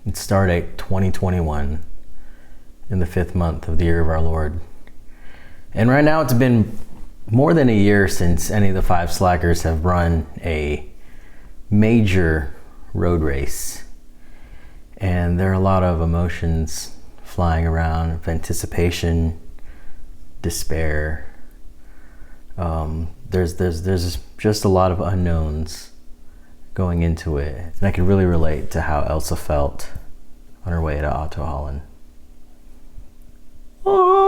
and start at 2021 in the 5th month of the year of our Lord. And right now it's been more than a year since any of the 5 slackers have run a major road race. And there are a lot of emotions flying around of anticipation, despair. There's just a lot of unknowns going into it. And I can really relate to how Elsa felt on her way to Otto Holland. Oh.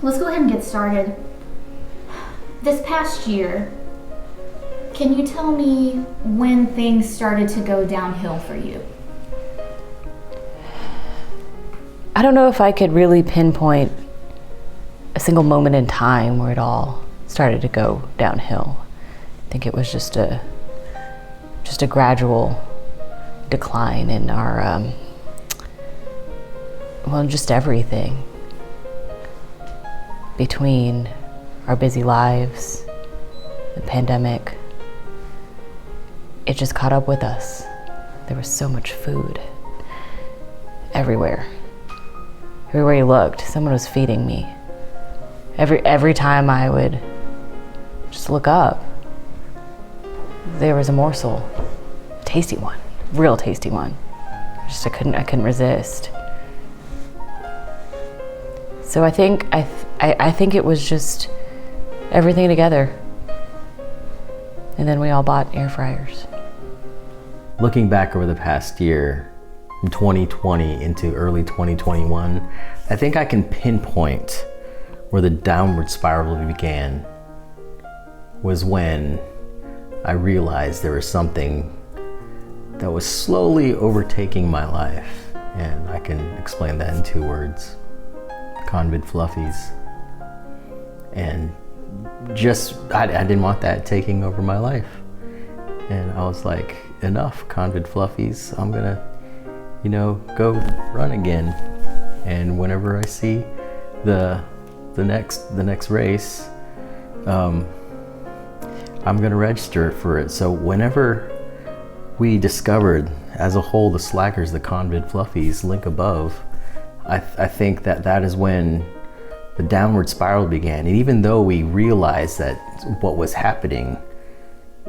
Let's go ahead and get started. This past year, can you tell me when things started to go downhill for you? I don't know if I could really pinpoint a single moment in time where it all started to go downhill. I think it was just a gradual decline in our, just everything. Between our busy lives, the pandemic, it just caught up with us. There was so much food everywhere. Everywhere you looked, someone was feeding me. Every time I would just look up, there was a morsel, tasty one, real tasty one. I couldn't resist. So I think it was just everything together. And then we all bought air fryers. Looking back over the past year, from 2020 into early 2021, I think I can pinpoint where the downward spiral began was when I realized there was something that was slowly overtaking my life. And I can explain that in 2 words. Convid fluffies. And I didn't want that taking over my life. And I was like, enough Convid fluffies. I'm gonna, go run again. And whenever I see the next race, I'm gonna register for it. So whenever we discovered as a whole the slackers, the Convid fluffies, link above, I think that is when the downward spiral began. And even though we realized that what was happening,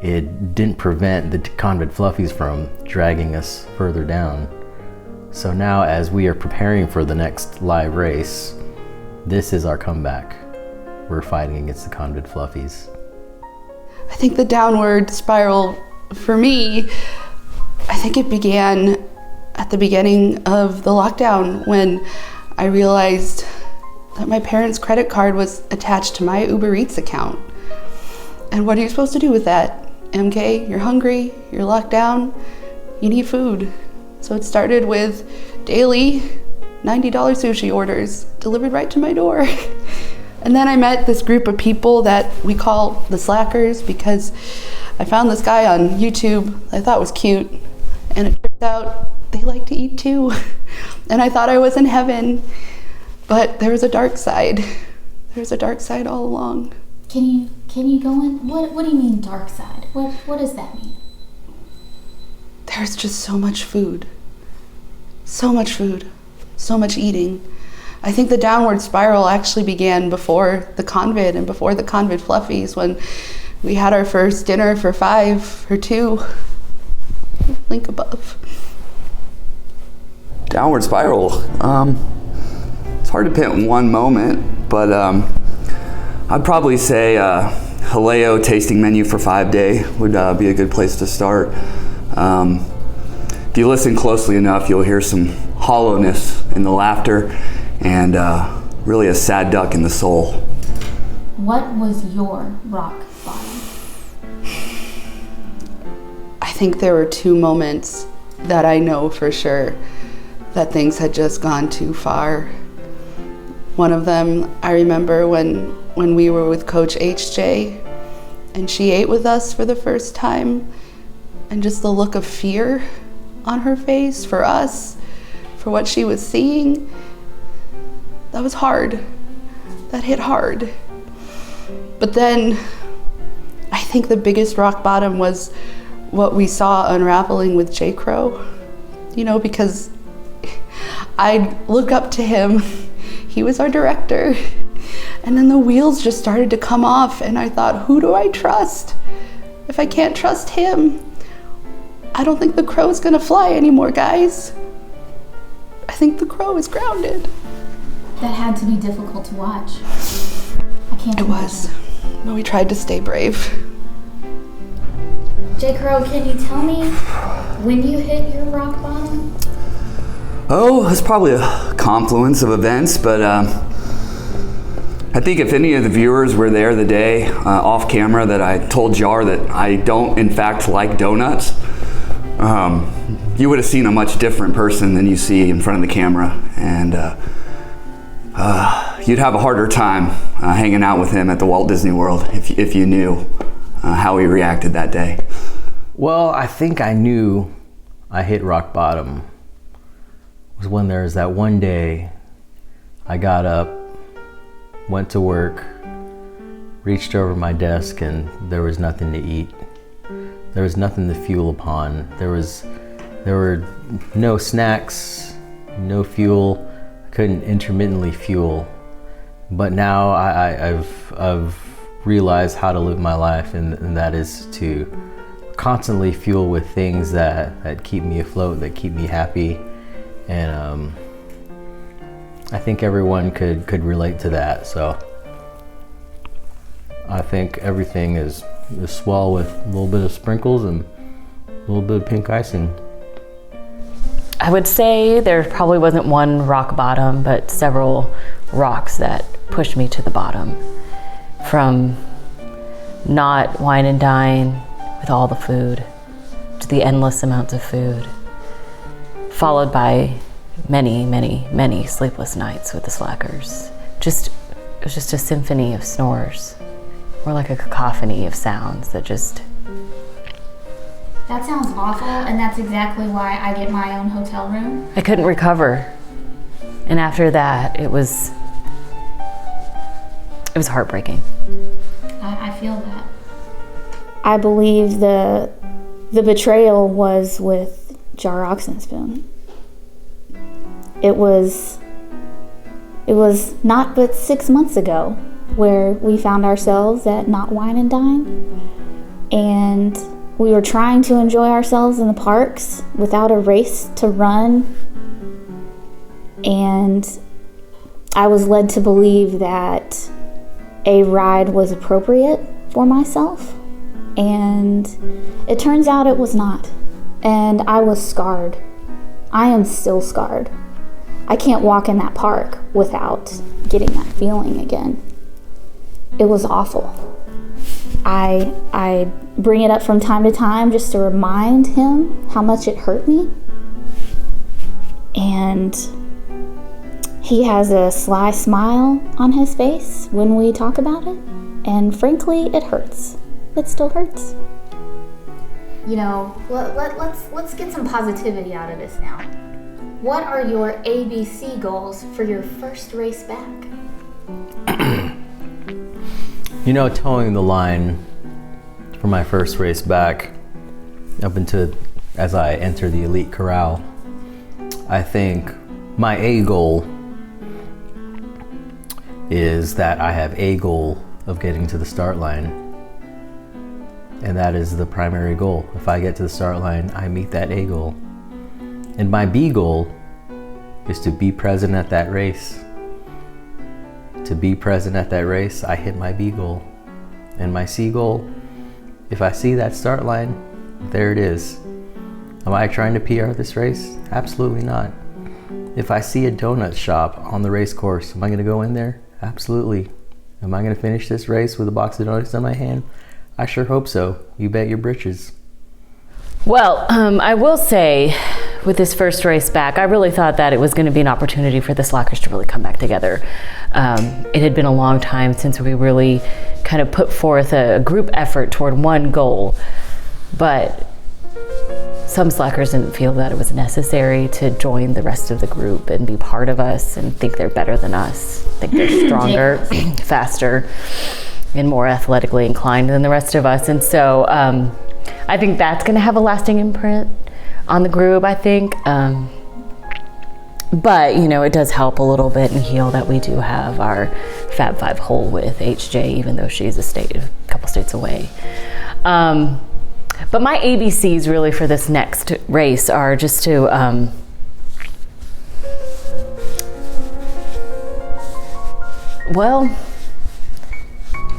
it didn't prevent the Convid fluffies from dragging us further down. So now as we are preparing for the next live race, this is our comeback. We're fighting against the Convid fluffies. I think the downward spiral for me, I think it began at the beginning of the lockdown when I realized that my parents' credit card was attached to my Uber Eats account. And what are you supposed to do with that? MK, you're hungry, you're locked down, you need food. So it started with daily $90 sushi orders delivered right to my door. And then I met this group of people that we call the slackers because I found this guy on YouTube I thought was cute, and it turns out they like to eat too. And I thought I was in heaven, but there was a dark side. There's a dark side all along. Can you go in? What do you mean dark side? What does that mean? There's just so much food. So much food. So much eating. I think the downward spiral actually began before the Convid and before the Convid fluffies, when we had our first dinner for 5 or 2. Link above. Downward spiral. It's hard to pin one moment, but I'd probably say Haleo tasting menu for 5-day would be a good place to start. If you listen closely enough, you'll hear some hollowness in the laughter and really a sad duck in the soul. What was your rock bottom? I think there were 2 moments that I know for sure that things had just gone too far. One of them, I remember when we were with Coach HJ and she ate with us for the first time, and just the look of fear on her face for us, for what she was seeing. that was hard. That hit hard. But then I think the biggest rock bottom was what we saw unraveling with J. Crow. You know, because I'd look up to him. He was our director. And then the wheels just started to come off, and I thought, who do I trust? If I can't trust him, I don't think the crow's gonna fly anymore, guys. I think the crow is grounded. That had to be difficult to watch. I can't It was, but we tried to stay brave. J. Crow, can you tell me when you hit your rock bottom? Oh, it's probably a confluence of events, but I think if any of the viewers were there the day off camera that I told Jar that I don't in fact like donuts, you would have seen a much different person than you see in front of the camera, and you'd have a harder time hanging out with him at the Walt Disney World if you knew how he reacted that day. Well, I think I knew I hit rock bottom was when there was that one day I got up, went to work, reached over my desk, and there was nothing to eat. There was nothing to fuel upon. There were no snacks, no fuel. I couldn't intermittently fuel. But now I've realized how to live my life, and that is to constantly fuel with things that keep me afloat, that keep me happy. And I think everyone could relate to that. So I think everything is swell with a little bit of sprinkles and a little bit of pink icing. I would say there probably wasn't one rock bottom, but several rocks that pushed me to the bottom. From not wine and dine with all the food to the endless amounts of food, followed by many, many, many sleepless nights with the Slackers. It was just a symphony of snores, more like a cacophony of sounds that just... That sounds awful, and that's exactly why I get my own hotel room. I couldn't recover. And after that, it was heartbreaking. I feel that. I believe the betrayal was with Jar Oxenspoon. It was not but 6 months ago where we found ourselves at Not Wine and Dine, and we were trying to enjoy ourselves in the parks without a race to run, and I was led to believe that a ride was appropriate for myself, and it turns out it was not, and I was scarred. I am still scarred. I can't walk in that park without getting that feeling again. It was awful. I bring it up from time to time just to remind him how much it hurt me. And he has a sly smile on his face when we talk about it. And frankly, it hurts. It still hurts. You know, let's get some positivity out of this now. What are your ABC goals for your first race back? You know, towing the line for my first race back up into as I enter the Elite Corral, I think my A goal is that I have a goal of getting to the start line. And that is the primary goal. If I get to the start line, I meet that A goal. And my B goal is to be present at that race. To be present at that race, I hit my B goal. And my C goal, if I see that start line, there it is. Am I trying to PR this race? Absolutely not. If I see a donut shop on the race course, am I gonna go in there? Absolutely. Am I gonna finish this race with a box of donuts in my hand? I sure hope so. You bet your britches. Well, I will say, with this first race back, I really thought that it was going to be an opportunity for the Slackers to really come back together. It had been a long time since we really kind of put forth a group effort toward one goal. But some slackers didn't feel that it was necessary to join the rest of the group and be part of us and think they're better than us, think they're stronger, faster, and more athletically inclined than the rest of us. And so I think that's going to have a lasting imprint on the group, I think. But, you know, it does help a little bit and heal that we do have our Fab Five hole with HJ, even though she's a couple states away. But my ABCs really for this next race are just to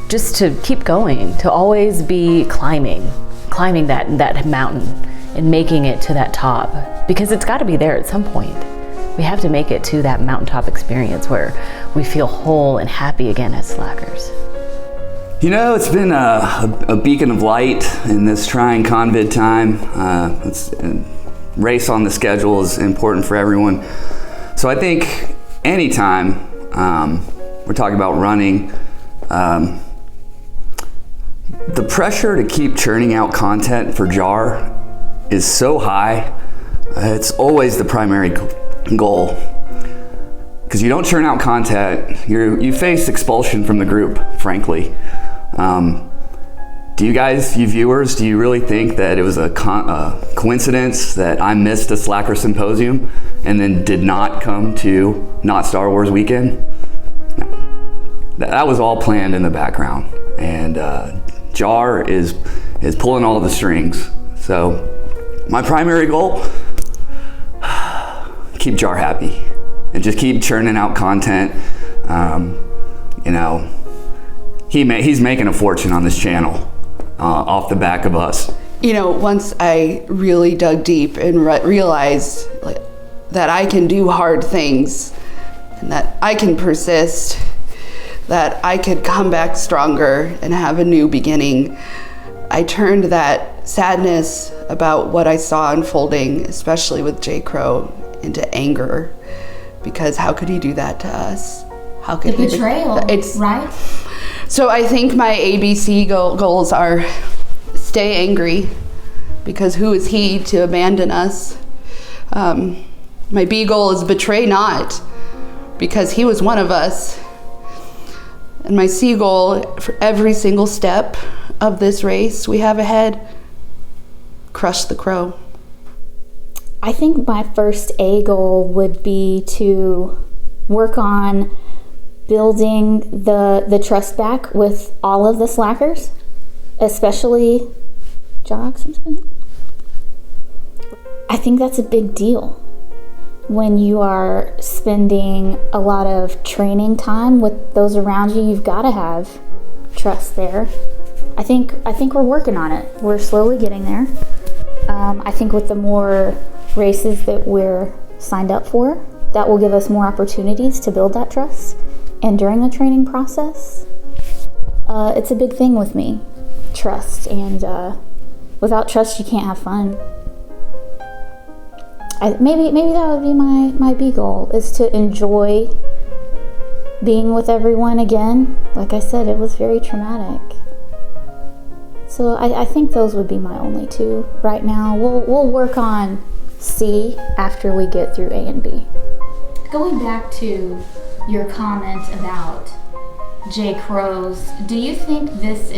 just to keep going, to always be climbing that mountain and making it to that top, because it's got to be there at some point. We have to make it to that mountaintop experience where we feel whole and happy again as slackers. You know, it's been a beacon of light in this trying COVID time. Race on the schedule is important for everyone. So I think anytime we're talking about running, the pressure to keep churning out content for JAR is so high. It's always the primary goal. Because you don't churn out content, you face expulsion from the group, frankly. Do you guys, you viewers, do you really think that it was a coincidence that I missed a Slacker Symposium and then did not come to Not Star Wars weekend? No. That was all planned in the background, and JAR is pulling all the strings. So my primary goal, keep JAR happy and just keep churning out content. You know, he's making a fortune on this channel off the back of us. You know, once I really dug deep and realized that I can do hard things and that I can persist, that I could come back stronger and have a new beginning, I turned that sadness about what I saw unfolding, especially with J. Crow, into anger. Because how could he do that to us? How could the betrayal, right? So I think my ABC goals are stay angry, because who is he to abandon us? My B goal is betray not, because he was one of us. And my C goal for every single step of this race we have ahead, crush the Crow. I think my first A goal would be to work on building the trust back with all of the slackers, especially JAR Oxenspin. I think that's a big deal. When you are spending a lot of training time with those around you, you've got to have trust there. I think we're working on it. We're slowly getting there. I think with the more races that we're signed up for, that will give us more opportunities to build that trust. And during the training process, it's a big thing with me, trust. And without trust, you can't have fun. Maybe that would be my B goal, is to enjoy being with everyone again. Like I said, it was very traumatic. So I think those would be my only two right now. We'll work on C after we get through A and B. Going back to your comment about J. Crows, do you think this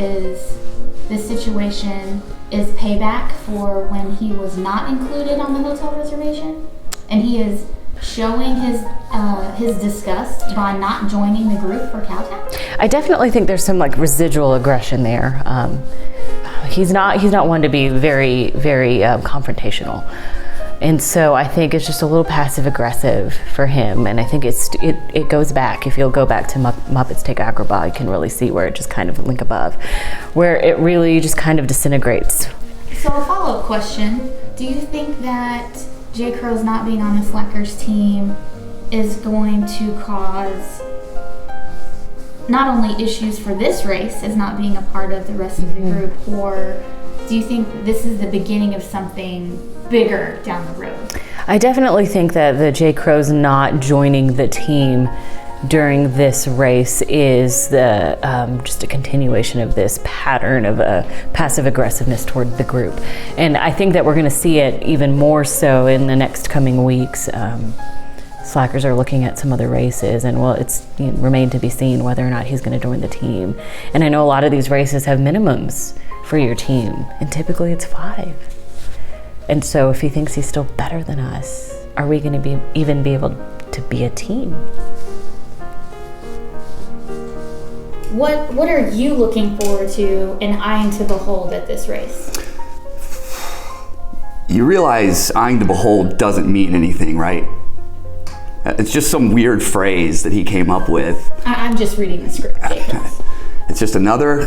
situation is payback for when he was not included on the hotel reservation, and he is showing his disgust by not joining the group for Cowtown? I definitely think there's some like residual aggression there. He's not one to be very, very confrontational. And so I think it's just a little passive aggressive for him, and I think it goes back. If you'll go back to Muppets Take Agrabah, you can really see where it just kind of link above, where it really just kind of disintegrates. So a follow-up question: do you think that J. Crow's not being on the Slackers team is going to cause not only issues for this race as not being a part of the rest of the group, or do you think this is the beginning of something bigger down the road? I definitely think that the J. Crow's not joining the team during this race is the just a continuation of this pattern of passive aggressiveness toward the group. And I think that we're going to see it even more so in the next coming weeks. Slackers are looking at some other races, and well, it's remained to be seen whether or not he's going to join the team. And I know a lot of these races have minimums for your team, and typically it's 5. And so if he thinks he's still better than us, are we going to even be able to be a team? What are you looking forward to and eyeing to behold at this race? You realize eyeing to behold doesn't mean anything, right? It's just some weird phrase that he came up with. I'm just reading the script. It's just another.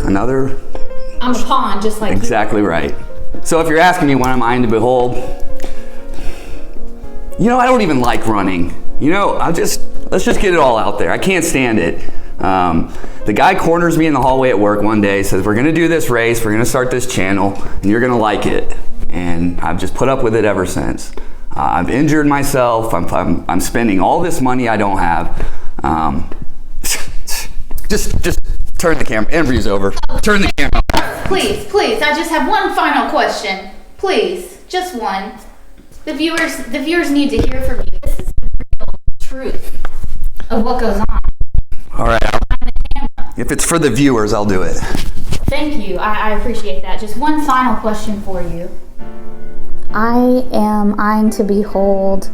I'm a pawn, just like exactly you. Right. So if you're asking me when I'm eyeing to behold, I don't even like running. Let's just get it all out there. I can't stand it. The guy corners me in the hallway at work one day, says, we're gonna do this race, we're gonna start this channel, and you're gonna like it. And I've just put up with it ever since. I've injured myself, I'm spending all this money I don't have. Just turn the camera, interview's over. Turn the camera. Please, I just have one final question. Please, just one. The viewers need to hear from you. This is the real truth of what goes on. All right. If it's for the viewers, I'll do it. Thank you. I appreciate that. Just one final question for you. I am eyeing to behold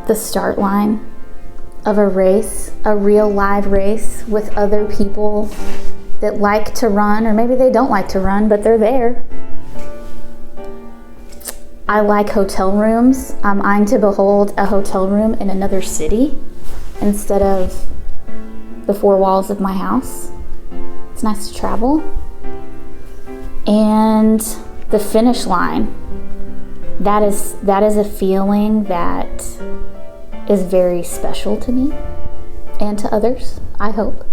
the start line of a race, a real live race with other people that like to run, or maybe they don't like to run, but they're there. I like hotel rooms. I'm eyeing to behold a hotel room in another city instead of the 4 walls of my house. It's nice to travel. And the finish line, that is a feeling that is very special to me and to others, I hope,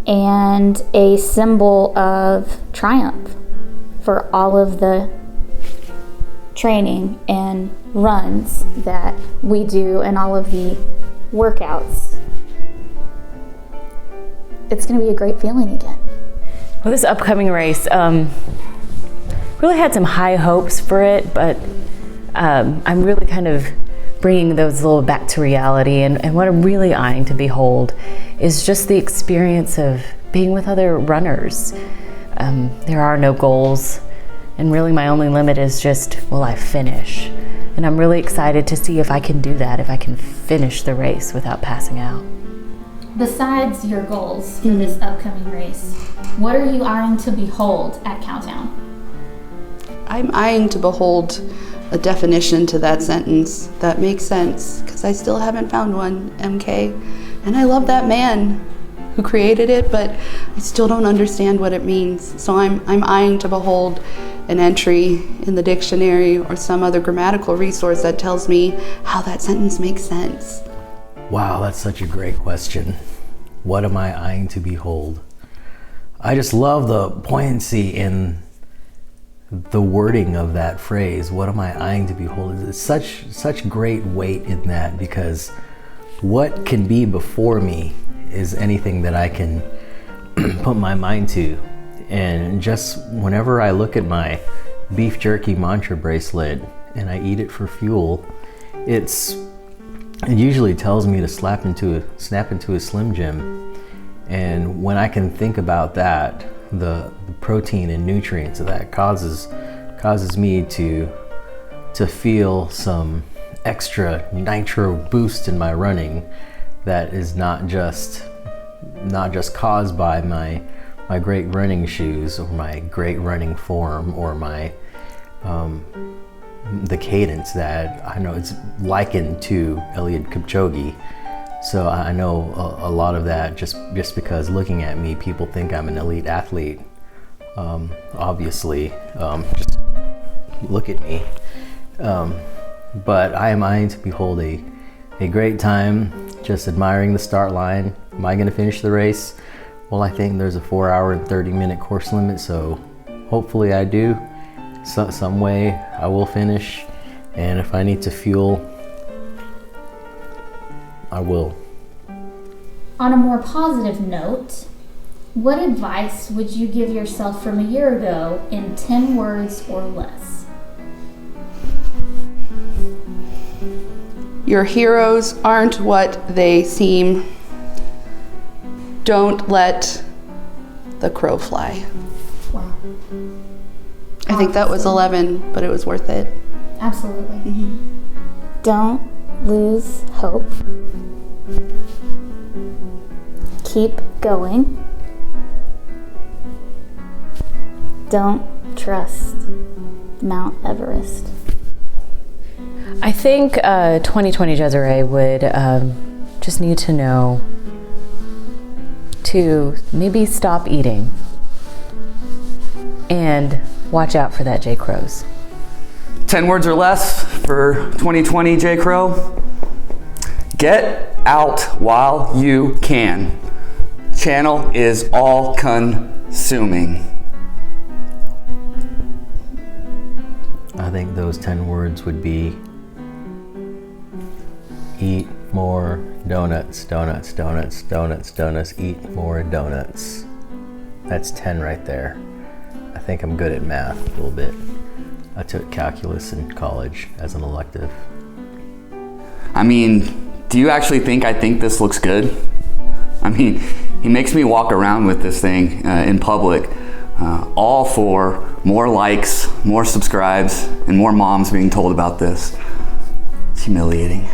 and a symbol of triumph for all of the training and runs that we do and all of the workouts. It's going to be a great feeling again. Well, this upcoming race, really had some high hopes for it, but I'm really kind of bringing those a little back to reality. And what I'm really eyeing to behold is just the experience of being with other runners. There are no goals, and really my only limit is just, will I finish? And I'm really excited to see if I can do that, if I can finish the race without passing out. Besides your goals for this upcoming race, what are you eyeing to behold at Cowtown? I'm eyeing to behold a definition to that sentence that makes sense, because I still haven't found one, MK. And I love that man who created it, but I still don't understand what it means. So I'm eyeing to behold an entry in the dictionary or some other grammatical resource that tells me how that sentence makes sense. Wow, that's such a great question. What am I eyeing to behold? I just love the poignancy in the wording of that phrase. What am I eyeing to behold? It's such great weight in that, because what can be before me is anything that I can put my mind to. And just whenever I look at my beef jerky mantra bracelet and I eat it for fuel, it usually tells me to snap into a Slim Jim. And when I can think about that, the protein and nutrients of that causes me to feel some extra nitro boost in my running that is not just caused by my great running shoes or my great running form or my the cadence that I know it's likened to Eliud Kipchoge. So I know a lot of that just because looking at me, people think I'm an elite athlete. Obviously, just look at me. But I am eyeing to behold a great time, just admiring the start line. Am I going to finish the race? Well, I think there's a 4 hour and 30-minute course limit, so hopefully I do. Some way I will finish, and if I need to fuel, I will. On a more positive note, what advice would you give yourself from a year ago in 10 words or less? Your heroes aren't what they seem. Don't let the crow fly. Wow. I think that was 11, but it was worth it. Absolutely. Don't lose hope. Keep going. Don't trust Mount Everest. I think 2020 Desiree would just need to know to maybe stop eating and watch out for that J. Crow's. 10 words or less for 2020 J. Crow. Get out while you can. Channel is all consuming. I think those 10 words would be eat more donuts, donuts, donuts, donuts, donuts, eat more donuts. That's 10 right there. I think I'm good at math a little bit. I took calculus in college as an elective. I mean, do you actually think I think this looks good? I mean, he makes me walk around with this thing in public, all for more likes, more subscribes, and more moms being told about this. It's humiliating.